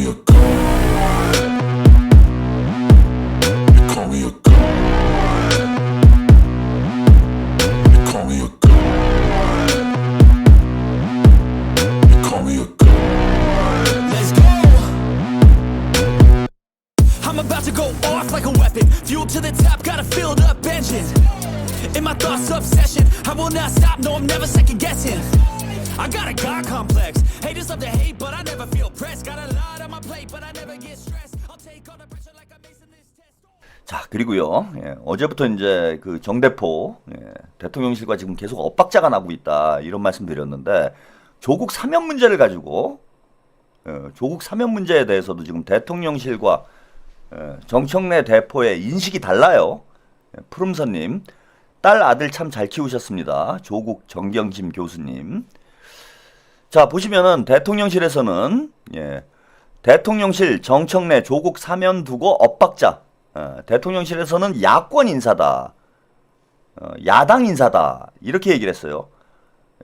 me a god. You call me a god. You call me a god. You call me a god. Let's go. I'm about to go off like a weapon. Fuel to the top, got a filled up engine. In my thoughts, obsession. I will not stop, no, I'm never second guessing. I got a God complex. Haters love to hate, but I never feel pressed. Got a lot on my plate, but I never get stressed. I'll take all the pressure like I'm acing this test. 자, 그리고요. 어제부터 이제 그 정대포 대통령실과 지금 계속 엇박자가 나고 있다. 이런 말씀 드렸는데 조국 사면 문제를 가지고 조국 사면 문제에 대해서도 지금 대통령실과 정청래 대포의 인식이 달라요. 푸름선님, 딸 아들 참 잘 키우셨습니다. 조국 정경심 교수님. 자, 보시면은 대통령실에서는 대통령실 정청래 조국 사면 두고 엇박자. 대통령실에서는 야권 인사다, 야당 인사다 이렇게 얘기를 했어요.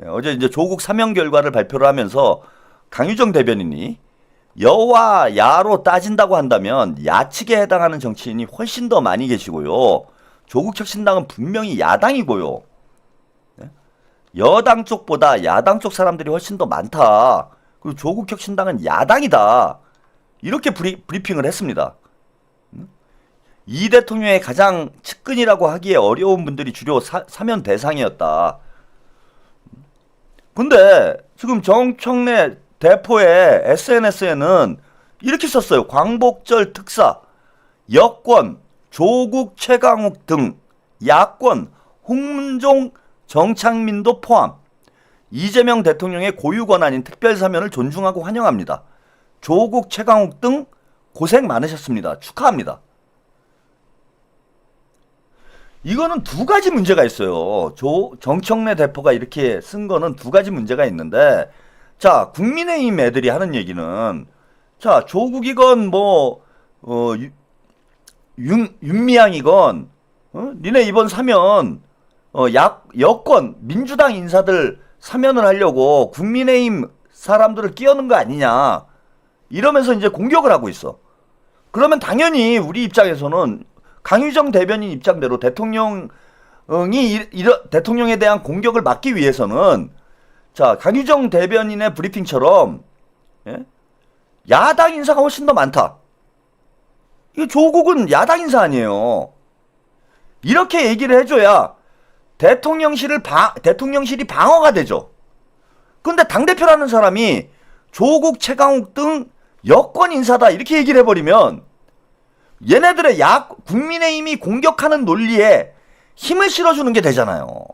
어제 이제 조국 사면 결과를 발표를 하면서 강유정 대변인이 여와 야로 따진다고 한다면 야측에 해당하는 정치인이 훨씬 더 많이 계시고요. 조국혁신당은 분명히 야당이고요. 여당 쪽보다 야당 쪽 사람들이 훨씬 더 많다. 그리고 조국혁신당은 야당이다. 이렇게 브리핑을 했습니다. 이 대통령의 가장 측근이라고 하기에 어려운 분들이 주로 사면 대상이었다. 근데 지금 정청래 대포의 SNS에는 이렇게 썼어요. 광복절 특사, 여권, 조국 최강욱 등 야권, 홍문종, 정창민도 포함 이재명 대통령의 고유 권한인 특별사면을 존중하고 환영합니다. 조국 최강욱 등 고생 많으셨습니다. 축하합니다. 이거는 두 가지 문제가 있어요. 정청래 대표가 이렇게 쓴 거는 두 가지 문제가 있는데, 자, 국민의힘 애들이 하는 얘기는, 자, 조국이건 뭐 윤미향이건 니네 이번 사면 여권 민주당 인사들 사면을 하려고 국민의힘 사람들을 끼얹는 거 아니냐 이러면서 이제 공격을 하고 있어. 그러면 당연히 우리 입장에서는 강유정 대변인 입장대로 대통령에 대한 공격을 막기 위해서는, 자, 강유정 대변인의 브리핑처럼 야당 인사가 훨씬 더 많다. 이 조국은 야당 인사 아니에요. 이렇게 얘기를 해줘야 대통령실이 방어가 되죠. 근데 당대표라는 사람이 조국 최강욱 등 여권 인사다 이렇게 얘기를 해버리면 얘네들의 국민의힘이 공격하는 논리에 힘을 실어주는 게 되잖아요.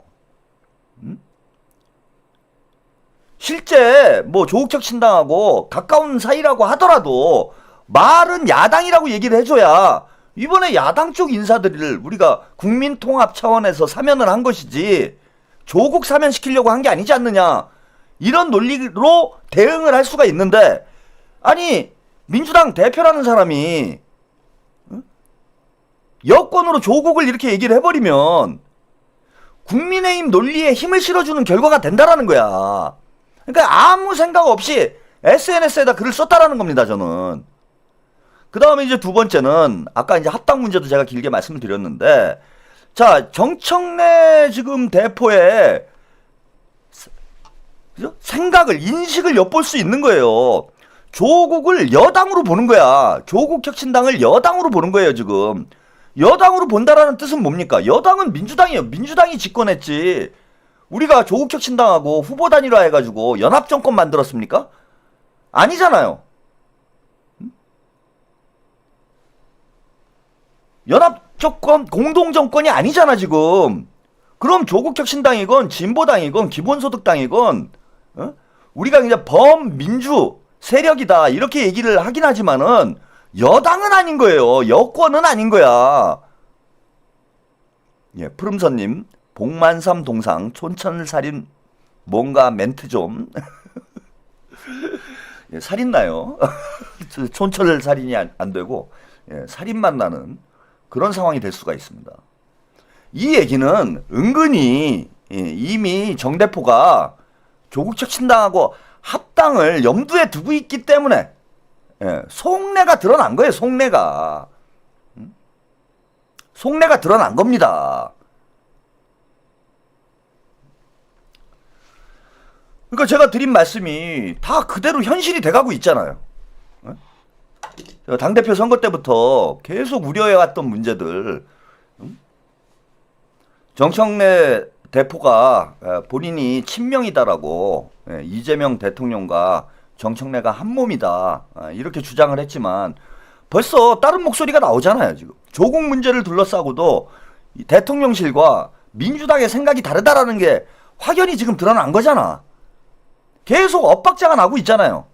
실제 뭐 조국혁신당하고 가까운 사이라고 하더라도 말은 야당이라고 얘기를 해줘야 이번에 야당 쪽 인사들을 우리가 국민통합 차원에서 사면을 한 것이지 조국 사면시키려고 한 게 아니지 않느냐 이런 논리로 대응을 할 수가 있는데, 아니 민주당 대표라는 사람이 여권으로 조국을 이렇게 얘기를 해버리면 국민의힘 논리에 힘을 실어주는 결과가 된다라는 거야. 그러니까 아무 생각 없이 SNS에다 글을 썼다라는 겁니다, 저는. 그 다음에 이제 두 번째는 아까 이제 합당 문제도 제가 길게 말씀을 드렸는데, 자, 정청래 지금 대포의 생각을, 인식을 엿볼 수 있는 거예요. 조국을 여당으로 보는 거야. 조국혁신당을 여당으로 보는 거예요, 지금. 여당으로 본다라는 뜻은 뭡니까? 여당은 민주당이에요. 민주당이 집권했지. 우리가 조국혁신당하고 후보 단일화 해가지고 연합정권 만들었습니까? 아니잖아요. 연합정권, 공동정권이 아니잖아, 지금. 그럼 조국혁신당이건 진보당이건 기본소득당이건 우리가 그냥 범민주 세력이다 이렇게 얘기를 하긴 하지만은 여당은 아닌 거예요. 여권은 아닌 거야. 예, 푸름선님, 복만삼 동상 촌철살인 뭔가 멘트 좀 예, 살인 나요. 촌철살인이 안 되고 살인만 나는 그런 상황이 될 수가 있습니다. 이 얘기는 은근히 이미 정대포가 조국혁신당하고 합당을 염두에 두고 있기 때문에 예, 속내가 드러난 거예요. 속내가. 속내가 드러난 겁니다. 그러니까 제가 드린 말씀이 다 그대로 현실이 돼가고 있잖아요. 당대표 선거 때부터 계속 우려해왔던 문제들, 정청래 대표가 본인이 친명이다라고, 이재명 대통령과 정청래가 한 몸이다 이렇게 주장을 했지만 벌써 다른 목소리가 나오잖아요. 지금 조국 문제를 둘러싸고도 이 대통령실과 민주당의 생각이 다르다라는 게 확연히 지금 드러난 거잖아. 계속 엇박자가 나고 있잖아요.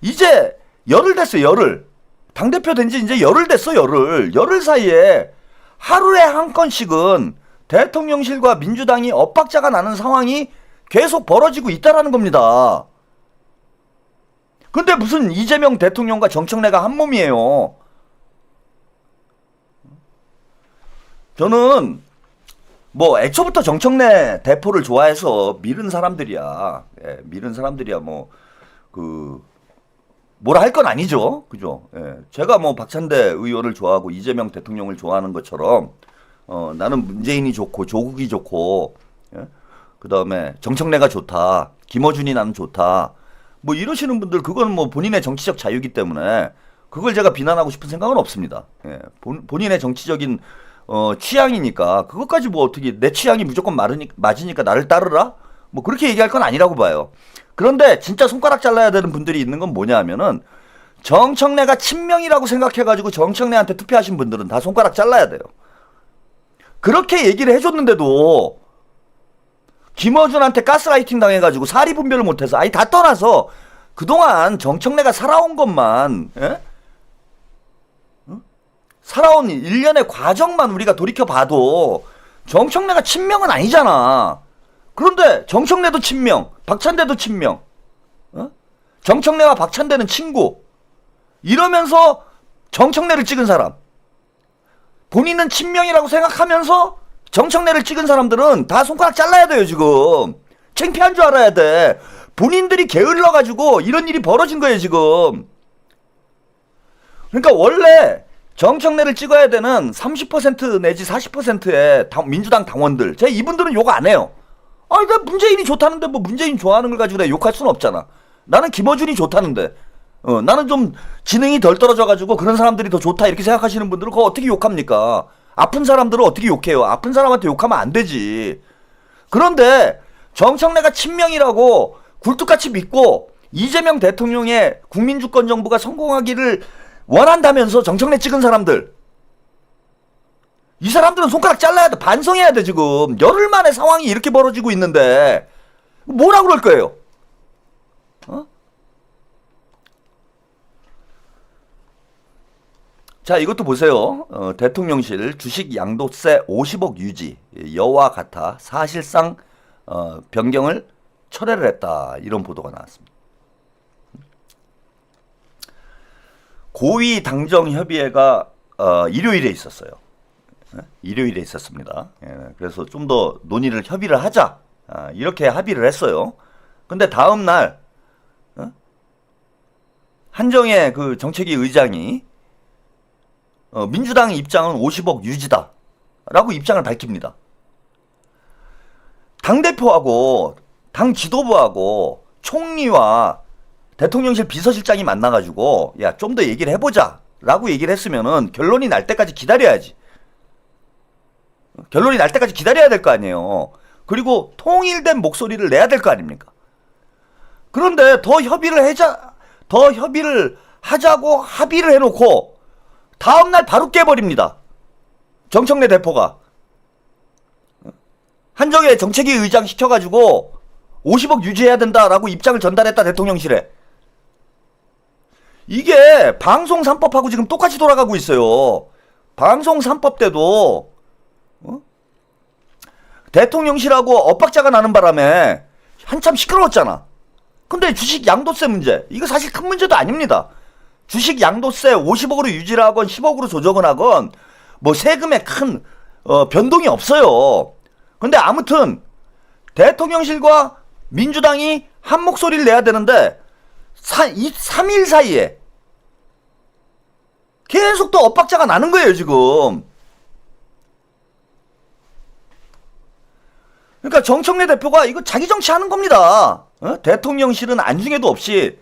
이제 열흘 됐어. 열흘. 당대표 된 지 이제 열흘 됐어. 열흘 사이에 하루에 한 건씩은 대통령실과 민주당이 엇박자가 나는 상황이 계속 벌어지고 있다라는 겁니다. 근데 무슨 이재명 대통령과 정청래가 한 몸이에요. 저는 뭐 애초부터 정청래 대표를 좋아해서 밀은 사람들이야. 밀은 사람들이야. 뭐 뭐라 할 건 아니죠. 그죠? 제가 뭐 박찬대 의원을 좋아하고 이재명 대통령을 좋아하는 것처럼 나는 문재인이 좋고 조국이 좋고 그 다음에 정청래가 좋다. 김어준이 나는 좋다. 뭐 이러시는 분들 그건 뭐 본인의 정치적 자유이기 때문에 그걸 제가 비난하고 싶은 생각은 없습니다. 본인의 정치적인 취향이니까 그것까지 뭐 어떻게 내 취향이 무조건 맞으니까 나를 따르라? 뭐 그렇게 얘기할 건 아니라고 봐요. 그런데 진짜 손가락 잘라야 되는 분들이 있는 건 뭐냐 하면은 정청래가 친명이라고 생각해가지고 정청래한테 투표하신 분들은 다 손가락 잘라야 돼요. 그렇게 얘기를 해줬는데도 김어준한테 가스라이팅 당해가지고 사리 분별을 못해서 아니 다 떠나서 그동안 정청래가 살아온 것만 살아온 일련의 과정만 우리가 돌이켜봐도 정청래가 친명은 아니잖아. 그런데 정청래도 친명, 박찬대도 친명, 정청래와 박찬대는 친구 이러면서 정청래를 찍은 사람, 본인은 친명이라고 생각하면서 정청래를 찍은 사람들은 다 손가락 잘라야 돼요. 지금 창피한 줄 알아야 돼. 본인들이 게을러가지고 이런 일이 벌어진 거예요 지금. 그러니까 원래 정청래를 찍어야 되는 30% 내지 40%의 민주당 당원들, 제가 이분들은 욕 안 해요. 아니 나 문재인이 좋다는데 뭐 문재인 좋아하는 걸 가지고 내가 욕할 수는 없잖아. 나는 김어준이 좋다는데 나는 좀 지능이 덜 떨어져가지고 그런 사람들이 더 좋다 이렇게 생각하시는 분들은 그거 어떻게 욕합니까? 아픈 사람들은 어떻게 욕해요? 아픈 사람한테 욕하면 안 되지. 그런데 정청래가 친명이라고 굴뚝같이 믿고 이재명 대통령의 국민주권 정부가 성공하기를 원한다면서 정청래 찍은 사람들, 이 사람들은 손가락 잘라야 돼. 반성해야 돼. 지금 열흘 만에 상황이 이렇게 벌어지고 있는데 뭐라 그럴 거예요? 자, 이것도 보세요. 대통령실 주식 양도세 50억 유지 여와 같아 사실상 변경을 철회를 했다. 이런 보도가 나왔습니다. 고위 당정 협의회가 일요일에 있었어요. 일요일에 있었습니다. 그래서 좀 더 논의를 협의를 하자 이렇게 합의를 했어요. 근데 다음 날 한정혜 그 정책위 의장이 민주당 입장은 50억 유지다 라고 입장을 밝힙니다. 당대표하고 당 지도부하고 총리와 대통령실 비서실장이 만나가지고 야, 좀 더 얘기를 해보자 라고 얘기를 했으면은 결론이 날 때까지 기다려야지. 결론이 날 때까지 기다려야 될 거 아니에요. 그리고 통일된 목소리를 내야 될 거 아닙니까? 그런데 더 협의를 하자고 합의를 해놓고 다음날 바로 깨버립니다. 정청래 대표가 한정혜 정책위 의장 시켜가지고 50억 유지해야 된다라고 입장을 전달했다. 대통령실에. 이게 방송 3법하고 지금 똑같이 돌아가고 있어요. 방송 3법 때도 대통령실하고 엇박자가 나는 바람에 한참 시끄러웠잖아. 근데 주식 양도세 문제, 이거 사실 큰 문제도 아닙니다. 주식 양도세 50억으로 유지를 하건 10억으로 조정을 하건 뭐 세금에 큰 변동이 없어요. 근데 아무튼 대통령실과 민주당이 한 목소리를 내야 되는데 이 3일 사이에 계속 또 엇박자가 나는 거예요, 지금. 그러니까 정청래 대표가 이거 자기 정치하는 겁니다. 대통령실은 안중에도 없이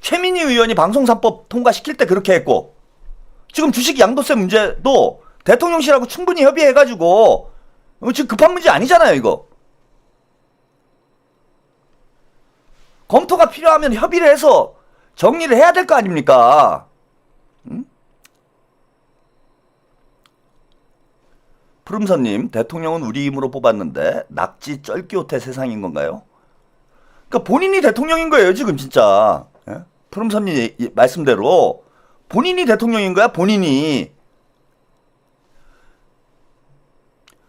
최민희 의원이 방송3법 통과시킬 때 그렇게 했고, 지금 주식 양도세 문제도 대통령실하고 충분히 협의해가지고 지금 급한 문제 아니잖아요, 이거. 검토가 필요하면 협의를 해서 정리를 해야 될 거 아닙니까? 푸름선님, 대통령은 우리 힘으로 뽑았는데 낙지 쩔기호태 세상인 건가요? 그러니까 본인이 대통령인 거예요, 지금 진짜. 예? 푸름선님 말씀대로 본인이 대통령인 거야, 본인이.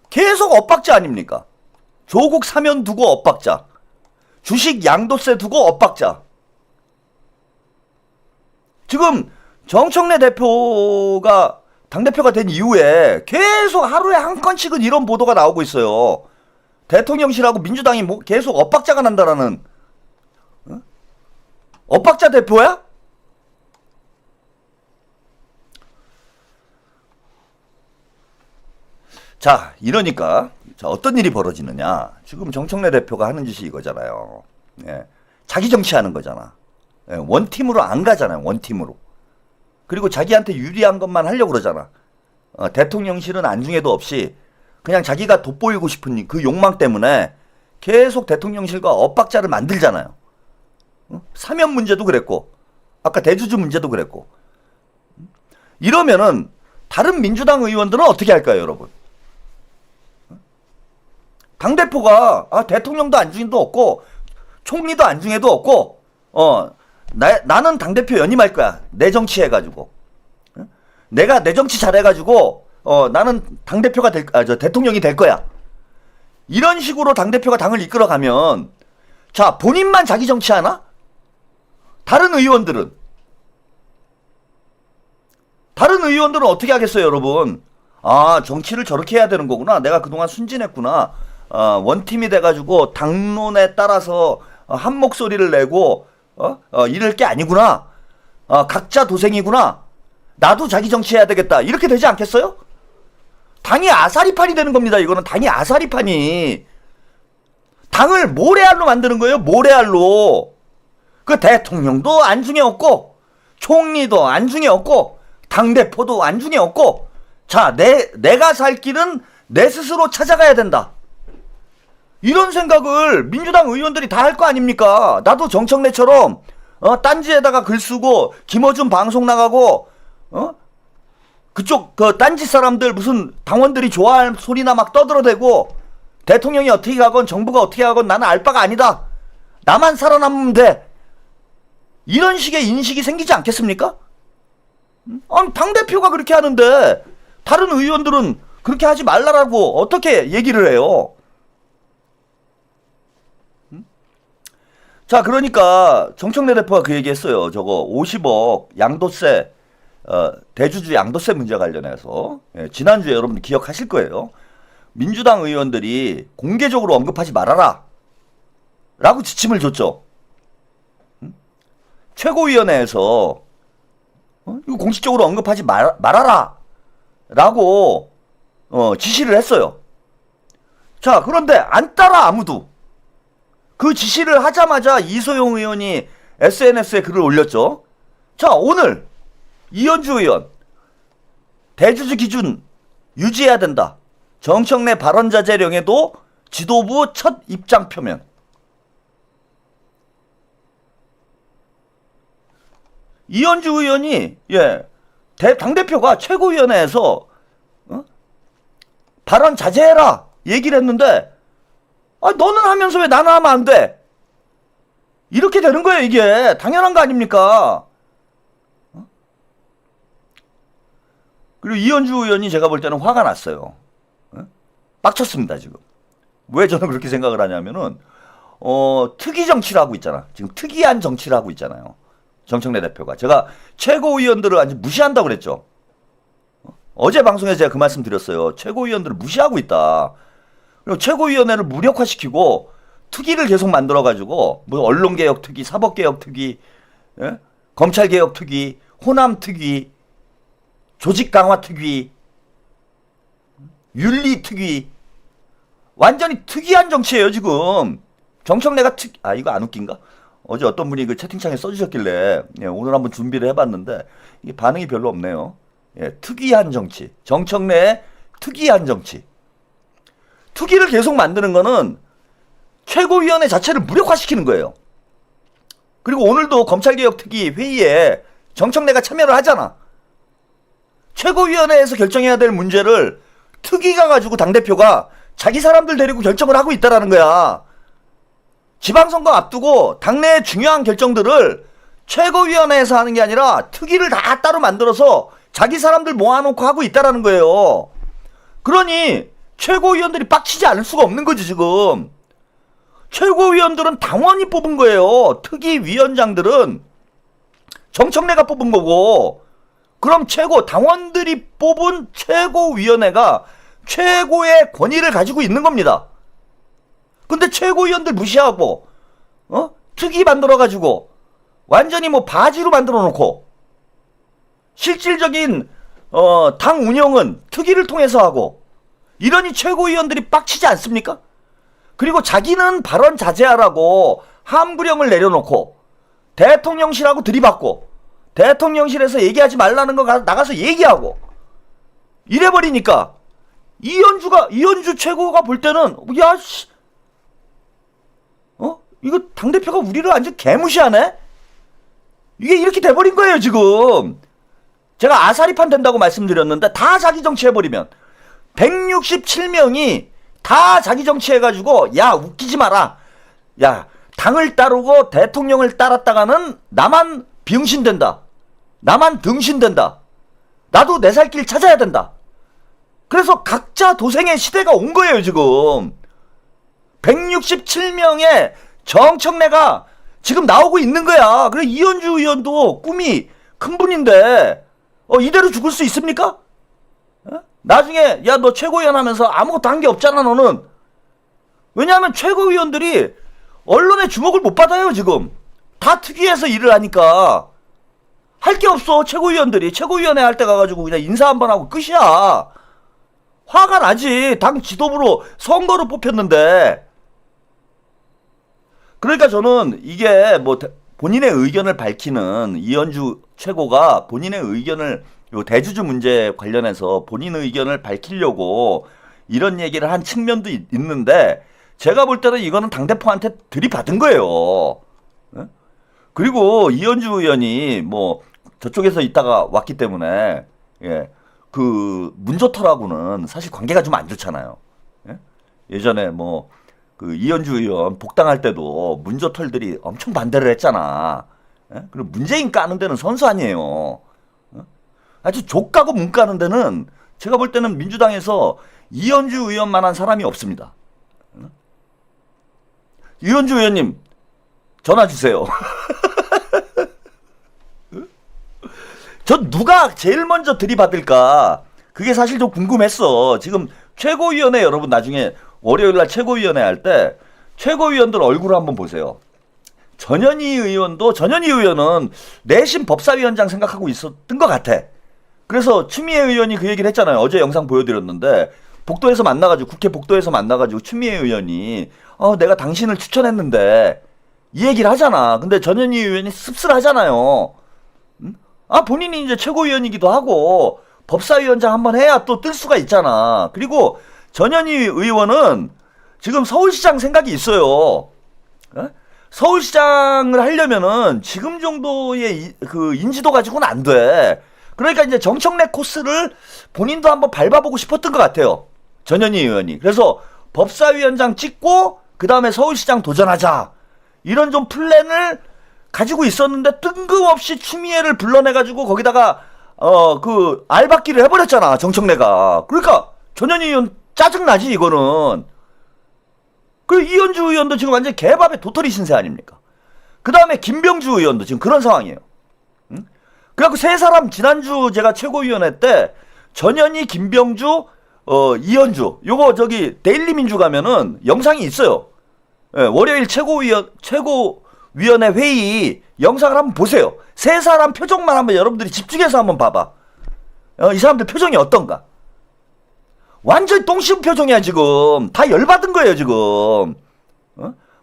계속 엇박자 아닙니까? 조국 사면 두고 엇박자. 주식 양도세 두고 엇박자. 지금 정청래 대표가 당대표가 된 이후에 계속 하루에 한 건씩은 이런 보도가 나오고 있어요. 대통령실하고 민주당이 계속 엇박자가 난다라는. 엇박자 대표야? 자, 이러니까 어떤 일이 벌어지느냐. 지금 정청래 대표가 하는 짓이 이거잖아요. 예. 자기 정치하는 거잖아. 예. 원팀으로 안 가잖아요. 원팀으로. 그리고 자기한테 유리한 것만 하려고 그러잖아. 대통령실은 안중에도 없이 그냥 자기가 돋보이고 싶은 그 욕망 때문에 계속 대통령실과 엇박자를 만들잖아요. 사면 문제도 그랬고, 아까 대주주 문제도 그랬고. 이러면은 다른 민주당 의원들은 어떻게 할까요, 여러분? 당대표가 대통령도 안중에도 없고 총리도 안중에도 없고 나는 당대표 연임할 거야. 내 정치 해가지고. 내가 내 정치 잘해가지고 나는 당대표가 대통령이 될 거야. 이런 식으로 당대표가 당을 이끌어가면, 자, 본인만 자기 정치하나? 다른 의원들은 어떻게 하겠어요, 여러분? 아, 정치를 저렇게 해야 되는 거구나. 내가 그동안 순진했구나. 원팀이 돼가지고 당론에 따라서 한 목소리를 내고 이럴 게 아니구나. 각자 도생이구나. 나도 자기 정치해야 되겠다. 이렇게 되지 않겠어요? 당이 아사리판이 되는 겁니다. 이거는 당이 아사리판이. 당을 모래알로 만드는 거예요. 모래알로. 그 대통령도 안중에 없고 총리도 안중에 없고 당대표도 안중에 없고, 자, 내가 살 길은 내 스스로 찾아가야 된다. 이런 생각을 민주당 의원들이 다 할 거 아닙니까? 나도 정청래처럼 딴지에다가 글 쓰고 김어준 방송 나가고 그쪽 그 딴지 사람들 무슨 당원들이 좋아할 소리나 막 떠들어대고, 대통령이 어떻게 가건 정부가 어떻게 가건 나는 알 바가 아니다. 나만 살아남으면 돼. 이런 식의 인식이 생기지 않겠습니까? 아니, 당대표가 그렇게 하는데 다른 의원들은 그렇게 하지 말라라고 어떻게 얘기를 해요? 자, 그러니까 정청래 대표가 그 얘기했어요. 저거 50억 양도세, 대주주 양도세 문제 관련해서. 지난주에 여러분들 기억하실 거예요. 민주당 의원들이 공개적으로 언급하지 말아라 라고 지침을 줬죠. 최고위원회에서 이거 공식적으로 언급하지 말아라 라고 지시를 했어요. 자, 그런데 안 따라 아무도. 그 지시를 하자마자 이소영 의원이 SNS에 글을 올렸죠. 자, 오늘 이현주 의원 대주주 기준 유지해야 된다. 정청래 발언 자제령에도 지도부 첫 입장 표명. 이현주 의원이 당대표가 최고위원회에서 발언 자제해라 얘기를 했는데, 너는 하면서 왜 나는 하면 안 돼? 이렇게 되는 거예요. 이게 당연한 거 아닙니까? 그리고 이현주 의원이 제가 볼 때는 화가 났어요. 빡쳤습니다, 지금. 왜 저는 그렇게 생각을 하냐면은 특이 정치를 하고 있잖아. 지금 특이한 정치를 하고 있잖아요. 정청래 대표가. 제가 최고위원들을 아주 무시한다고 그랬죠. 어제 방송에서 제가 그 말씀 드렸어요. 최고위원들을 무시하고 있다. 그리고 최고위원회를 무력화시키고 특위를 계속 만들어가지고 뭐 언론개혁 특위, 사법개혁 특위, 예? 검찰개혁 특위, 호남 특위, 조직 강화 특위, 윤리 특위, 완전히 특이한 정치예요 지금. 정청래가 이거 안 웃긴가? 어제 어떤 분이 그 채팅창에 써주셨길래 예, 오늘 한번 준비를 해봤는데 이게 반응이 별로 없네요. 예, 특이한 정치, 정청래의 특이한 정치. 특위를 계속 만드는 거는 최고위원회 자체를 무력화시키는 거예요. 그리고 오늘도 검찰개혁특위 회의에 정청래가 참여를 하잖아. 최고위원회에서 결정해야 될 문제를 특위가 가지고 당대표가 자기 사람들 데리고 결정을 하고 있다라는 거야. 지방선거 앞두고 당내의 중요한 결정들을 최고위원회에서 하는 게 아니라 특위를 다 따로 만들어서 자기 사람들 모아놓고 하고 있다라는 거예요. 그러니 최고위원들이 빡치지 않을 수가 없는 거지 지금. 최고위원들은 당원이 뽑은 거예요. 특위위원장들은 정청래가 뽑은 거고, 그럼 당원들이 뽑은 최고위원회가 최고의 권위를 가지고 있는 겁니다. 근데 최고위원들 무시하고 특위 만들어가지고 완전히 뭐 바지로 만들어 놓고 실질적인 당 운영은 특위를 통해서 하고, 이러니 최고위원들이 빡치지 않습니까? 그리고 자기는 발언 자제하라고 함부령을 내려놓고 대통령실하고 들이받고 대통령실에서 얘기하지 말라는 거 나가서 얘기하고 이래버리니까 이현주 최고가 볼 때는 이거 당대표가 우리를 완전 개무시하네? 이게 이렇게 돼버린 거예요 지금. 제가 아사리판 된다고 말씀드렸는데 다 자기 정치해버리면 167명이 다 자기 정치해가지고 야 웃기지 마라, 야 당을 따르고 대통령을 따랐다가는 나만 병신된다, 나만 등신된다, 나도 내 살 길 찾아야 된다. 그래서 각자 도생의 시대가 온 거예요 지금. 167명의 정청래가 지금 나오고 있는 거야. 그래 이현주 의원도 꿈이 큰 분인데 이대로 죽을 수 있습니까? 나중에 야 너 최고위원 하면서 아무것도 한 게 없잖아 너는. 왜냐하면 최고위원들이 언론의 주목을 못 받아요 지금. 다 특위에서 일을 하니까 할 게 없어. 최고위원들이 최고위원회 할 때 가가지고 그냥 인사 한번 하고 끝이야. 화가 나지. 당 지도부로 선거로 뽑혔는데. 그러니까 저는 이게 뭐 본인의 의견을 밝히는 이현주 최고가 본인의 의견을 요 대주주 문제 관련해서 본인의 의견을 밝히려고 이런 얘기를 한 측면도 있는데, 제가 볼 때는 이거는 당대표한테 들이받은 거예요. 그리고 이현주 의원이 뭐 저쪽에서 있다가 왔기 때문에 그 문조털하고는 사실 관계가 좀 안 좋잖아요. 예전에 뭐 그 이현주 의원 복당할 때도 문조털들이 엄청 반대를 했잖아. 그리고 문재인 까는 데는 선수 아니에요. 아주 족 까고 문 까는 데는 제가 볼 때는 민주당에서 이현주 의원만한 사람이 없습니다. 이현주 의원님 전화 주세요. 저 누가 제일 먼저 들이받을까 그게 사실 좀 궁금했어. 지금 최고위원회 여러분 나중에 월요일날 최고위원회 할 때 최고위원들 얼굴을 한번 보세요. 전현희 의원은 내심 법사위원장 생각하고 있었던 것 같아. 그래서 추미애 의원이 그 얘기를 했잖아요. 어제 영상 보여드렸는데 복도에서 만나가지고 국회 복도에서 만나가지고 추미애 의원이 내가 당신을 추천했는데 이 얘기를 하잖아. 근데 전현희 의원이 씁쓸하잖아요. 본인이 이제 최고위원이기도 하고 법사위원장 한번 해야 또 뜰 수가 있잖아. 그리고 전현희 의원은 지금 서울시장 생각이 있어요. 서울시장을 하려면은 지금 정도의 그 인지도 가지고는 안 돼. 그러니까 이제 정청래 코스를 본인도 한번 밟아보고 싶었던 것 같아요. 전현희 의원이. 그래서 법사위원장 찍고 그 다음에 서울시장 도전하자. 이런 좀 플랜을 가지고 있었는데 뜬금없이 추미애를 불러내가지고 거기다가 그 알박기를 해버렸잖아 정청래가. 그러니까 전현희 의원 짜증나지 이거는. 그리고 이현주 의원도 지금 완전 개밥의 도토리 신세 아닙니까? 그 다음에 김병주 의원도 지금 그런 상황이에요. 그래갖고 세 사람 지난주 제가 최고위원회 때 전현희, 김병주, 이현주 요거 저기 데일리민주 가면은 영상이 있어요. 예, 월요일 최고위원회 회의 영상을 한번 보세요. 세 사람 표정만 한번 여러분들이 집중해서 한번 봐봐. 이 사람들 표정이 어떤가? 완전 똥 씹은 표정이야 지금. 다 열받은 거예요 지금.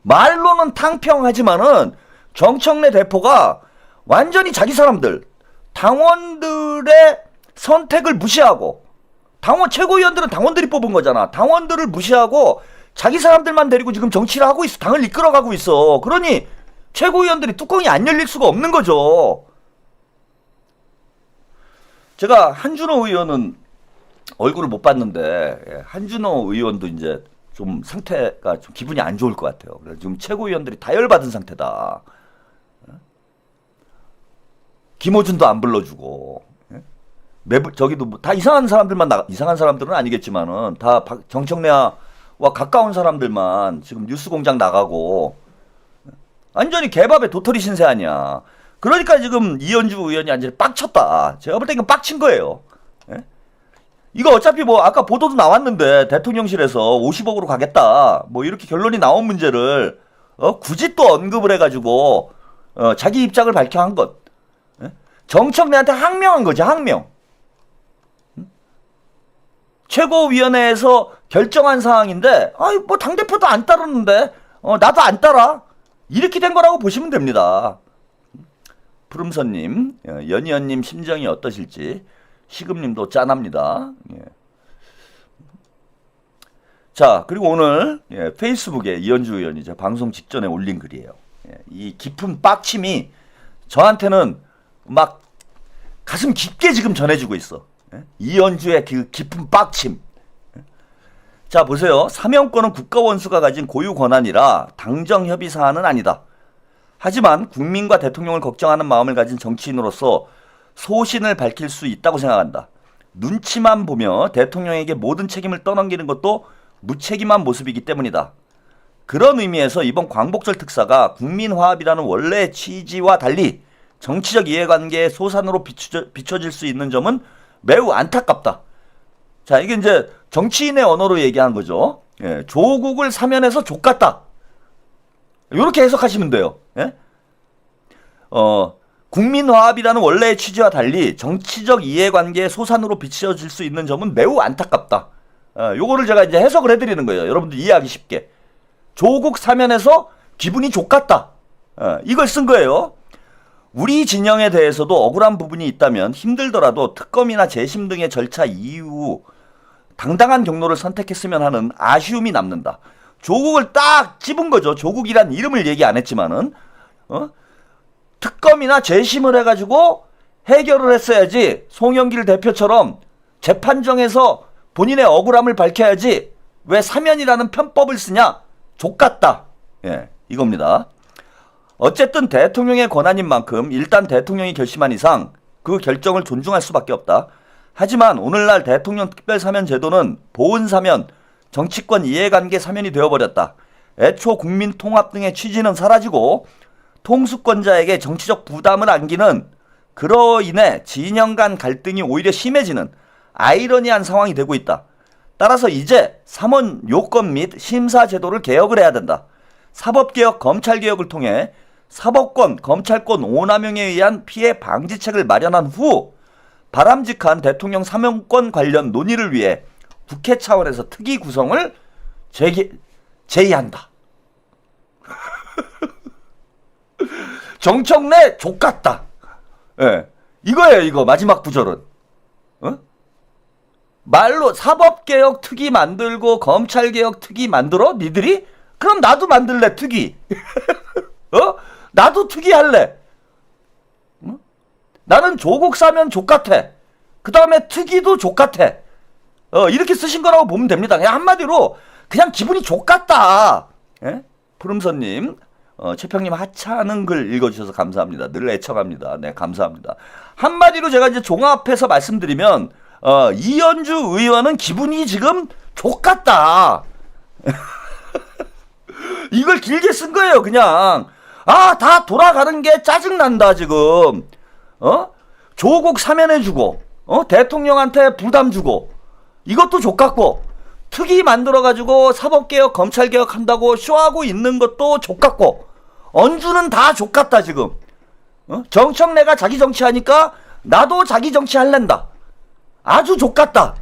말로는 탕평하지만은 정청래 대표가 완전히 자기 사람들, 당원들의 선택을 무시하고, 당원 최고위원들은 당원들이 뽑은 거잖아. 당원들을 무시하고 자기 사람들만 데리고 지금 정치를 하고 있어. 당을 이끌어가고 있어. 그러니 최고위원들이 뚜껑이 안 열릴 수가 없는 거죠. 제가 한준호 의원은 얼굴을 못 봤는데, 한준호 의원도 이제 좀 상태가 좀 기분이 안 좋을 것 같아요. 그래서 지금 최고위원들이 다 열받은 상태다. 김어준도 안 불러주고, 저기도 다 이상한 사람들만 이상한 사람들은 아니겠지만은 다 정청래와 가까운 사람들만 지금 뉴스공장 나가고 완전히 개밥에 도토리 신세 아니야. 그러니까 지금 이현주 의원이 완전히 빡쳤다. 제가 볼 때 이건 빡친 거예요. 이거 어차피 뭐 아까 보도도 나왔는데 대통령실에서 50억으로 가겠다 뭐 이렇게 결론이 나온 문제를 굳이 또 언급을 해가지고 자기 입장을 밝혀 한 것. 정청래한테 항명한 거지. 항명. 최고위원회에서 결정한 사항인데 뭐 당대표도 안 따르는데 나도 안 따라 이렇게 된 거라고 보시면 됩니다. 푸름선님, 연희연님 심정이 어떠실지, 시금님도 짠합니다. 예. 자, 그리고 오늘 페이스북에 이현주 의원이 방송 직전에 올린 글이에요. 이 깊은 빡침이 저한테는 막 가슴 깊게 지금 전해지고 있어. 이현주의 그 깊은 빡침. 자, 보세요. 사면권은 국가원수가 가진 고유 권한이라 당정협의 사안은 아니다. 하지만 국민과 대통령을 걱정하는 마음을 가진 정치인으로서 소신을 밝힐 수 있다고 생각한다. 눈치만 보며 대통령에게 모든 책임을 떠넘기는 것도 무책임한 모습이기 때문이다. 그런 의미에서 이번 광복절 특사가 국민화합이라는 원래의 취지와 달리 정치적 이해관계의 소산으로 비춰질 수 있는 점은 매우 안타깝다. 자, 이게 이제 정치인의 언어로 얘기한 거죠. 조국을 사면해서 족같다. 이렇게 해석하시면 돼요. 국민화합이라는 원래의 취지와 달리 정치적 이해관계의 소산으로 비춰질 수 있는 점은 매우 안타깝다. 요거를 제가 이제 해석을 해드리는 거예요. 여러분들 이해하기 쉽게. 조국 사면해서 기분이 족같다. 이걸 쓴 거예요. 우리 진영에 대해서도 억울한 부분이 있다면 힘들더라도 특검이나 재심 등의 절차 이후 당당한 경로를 선택했으면 하는 아쉬움이 남는다. 조국을 딱 찝은 거죠. 조국이란 이름을 얘기 안 했지만은 특검이나 재심을 해가지고 해결을 했어야지. 송영길 대표처럼 재판정에서 본인의 억울함을 밝혀야지. 왜 사면이라는 편법을 쓰냐? 족같다. 이겁니다. 어쨌든 대통령의 권한인 만큼 일단 대통령이 결심한 이상 그 결정을 존중할 수밖에 없다. 하지만 오늘날 대통령 특별사면 제도는 보은사면, 정치권 이해관계 사면이 되어버렸다. 애초 국민 통합 등의 취지는 사라지고 통수권자에게 정치적 부담을 안기는, 그로 인해 진영 간 갈등이 오히려 심해지는 아이러니한 상황이 되고 있다. 따라서 이제 삼원 요건 및 심사 제도를 개혁을 해야 된다. 사법개혁, 검찰개혁을 통해 사법권, 검찰권 오남용에 의한 피해 방지책을 마련한 후 바람직한 대통령 사면권 관련 논의를 위해 국회 차원에서 특위 구성을 제의한다. 정청래 족같다. 이거예요. 이거 마지막 구절은. 말로 사법개혁 특위 만들고 검찰개혁 특위 만들어? 니들이? 그럼 나도 만들래 특위. 나도 특위 할래. 나는 조국 사면 족같아. 그 다음에 특위도 족같아. 이렇게 쓰신 거라고 보면 됩니다. 그냥 한마디로 그냥 기분이 족같다. 푸름선님, 최평님 하찮은 글 읽어주셔서 감사합니다. 늘 애청합니다. 네, 감사합니다. 한마디로 제가 이제 종합해서 말씀드리면 이현주 의원은 기분이 지금 족같다. 이걸 길게 쓴 거예요. 그냥 다 돌아가는 게 짜증난다 지금. 조국 사면해주고 대통령한테 부담 주고 이것도 족같고 특위 만들어가지고 사법개혁, 검찰개혁 한다고 쇼하고 있는 것도 족같고, 언주는 다 족같다, 지금. 정청래가 자기 정치하니까 나도 자기 정치 할랜다. 아주 족같다.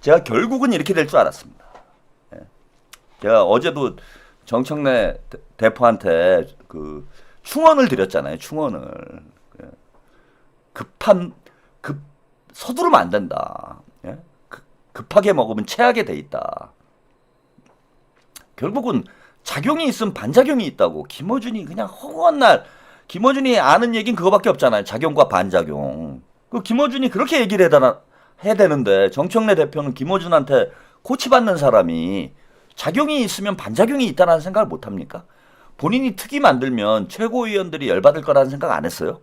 제가 결국은 이렇게 될 줄 알았습니다. 제가 어제도 정청래 대표한테 그 충언을 드렸잖아요. 충언을. 서두르면 안 된다. 급하게 먹으면 체하게 돼 있다. 결국은 작용이 있으면 반작용이 있다고. 김어준이 그냥 허구한 날, 김어준이 아는 얘기는 그거밖에 없잖아요. 작용과 반작용. 그 김어준이 그렇게 얘기를 해야 되는데, 정청래 대표는 김어준한테 코치받는 사람이 작용이 있으면 반작용이 있다는 생각을 못합니까? 본인이 특위 만들면 최고위원들이 열받을 거라는 생각 안 했어요?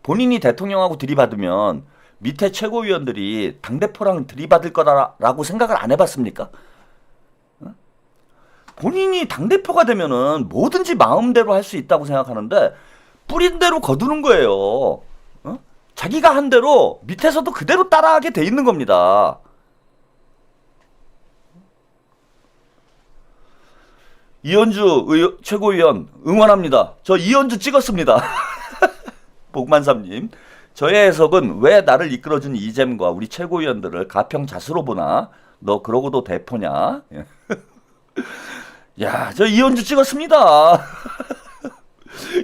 본인이 대통령하고 들이받으면 밑에 최고위원들이 당대표랑 들이받을 거라고 생각을 안 해봤습니까? 본인이 당대표가 되면은 뭐든지 마음대로 할 수 있다고 생각하는데, 뿌린 대로 거두는 거예요. 자기가 한 대로 밑에서도 그대로 따라하게 돼 있는 겁니다. 이현주 최고위원 응원합니다. 저 이현주 찍었습니다. 복만삼님, 저의 해석은 왜 나를 이끌어준 이잼과 우리 최고위원들을 가평자수로 보나? 너 그러고도 대표냐? 야, 저 이현주 찍었습니다.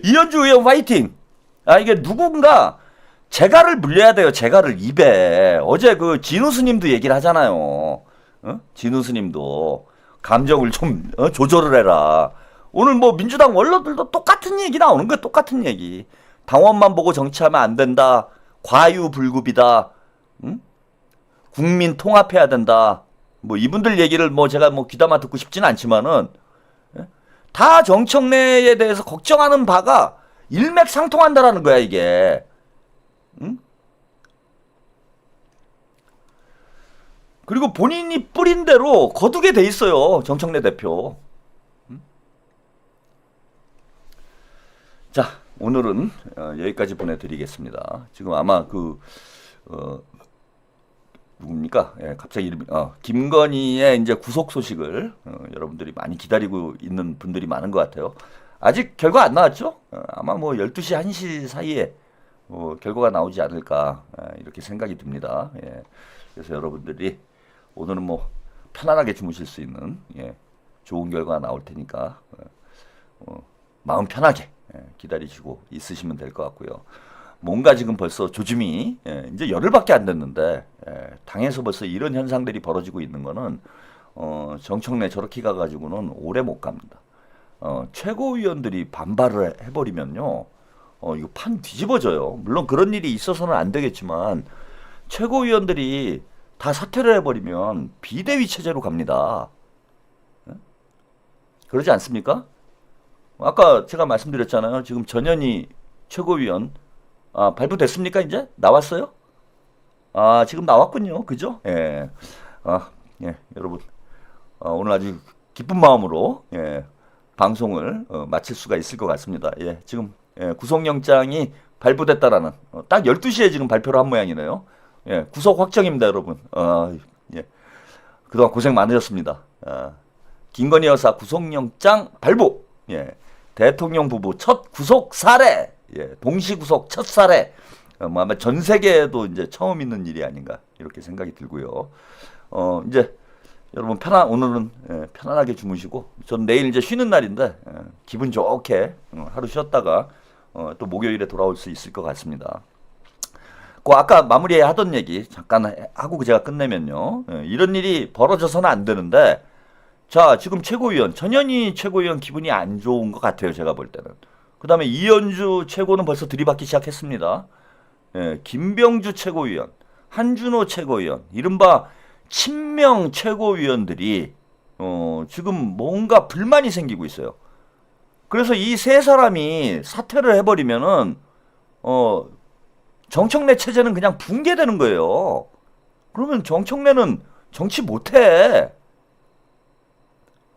이현주 의원 화이팅! 아, 이게 누군가 재갈을 물려야 돼요. 재갈을 입에. 어제 그 진우 스님도 얘기를 하잖아요. 진우 스님도 감정을 좀 조절을 해라. 오늘 뭐 민주당 원로들도 똑같은 얘기 나오는 거야. 똑같은 얘기. 당원만 보고 정치하면 안 된다. 과유불급이다. 국민 통합해야 된다. 뭐 이분들 얘기를 뭐 제가 뭐 귀담아 듣고 싶지는 않지만은, 다 정청래에 대해서 걱정하는 바가 일맥상통한다라는 거야, 이게. 그리고 본인이 뿌린 대로 거두게 돼 있어요, 정청래 대표. 자, 오늘은 여기까지 보내드리겠습니다. 지금 아마 누굽니까? 예, 갑자기 이름이 김건희의 이제 구속 소식을 여러분들이 많이 기다리고 있는 분들이 많은 것 같아요. 아직 결과 안 나왔죠? 아마 뭐 12시, 1시 사이에 결과가 나오지 않을까 이렇게 생각이 듭니다. 예, 그래서 여러분들이 오늘은 뭐 편안하게 주무실 수 있는 좋은 결과가 나올 테니까 마음 편하게 기다리시고 있으시면 될 것 같고요. 뭔가 지금 벌써 조짐이 이제 열흘밖에 안 됐는데 당에서 벌써 이런 현상들이 벌어지고 있는 거는 정청래 저렇게 가가지고는 오래 못 갑니다. 최고위원들이 반발을 해버리면요, 이거 판 뒤집어져요. 물론 그런 일이 있어서는 안 되겠지만 최고위원들이 다 사퇴를 해버리면 비대위 체제로 갑니다. 그러지 않습니까? 아까 제가 말씀드렸잖아요. 지금 전현희 최고위원 발표됐습니까? 이제 나왔어요? 지금 나왔군요. 그죠? 예. 여러분 오늘 아주 기쁜 마음으로 방송을 마칠 수가 있을 것 같습니다. 지금 구속영장이 발부됐다라는 딱 12시에 지금 발표를 한 모양이네요. 구속 확정입니다, 여러분. 그동안 고생 많으셨습니다. 김건희 여사 구속영장 발부. 대통령 부부 첫 구속 사례. 동시 구속 첫 사례. 뭐 아마 전 세계에도 이제 처음 있는 일이 아닌가 이렇게 생각이 들고요. 이제 여러분 오늘은 편안하게 주무시고, 전 내일 이제 쉬는 날인데 기분 좋게 하루 쉬었다가 또 목요일에 돌아올 수 있을 것 같습니다. 아까 마무리하던 얘기 잠깐 하고 제가 끝내면요, 이런 일이 벌어져서는 안 되는데, 자, 지금 최고위원 전현희 최고위원 기분이 안 좋은 것 같아요, 제가 볼 때는. 그 다음에 이현주 최고는 벌써 들이받기 시작했습니다. 김병주 최고위원, 한준호 최고위원, 이른바 친명 최고위원들이 지금 뭔가 불만이 생기고 있어요. 그래서 이 세 사람이 사퇴를 해버리면은 정청래 체제는 그냥 붕괴되는 거예요. 그러면 정청래는 정치 못해.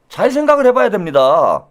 잘 생각을 해봐야 됩니다.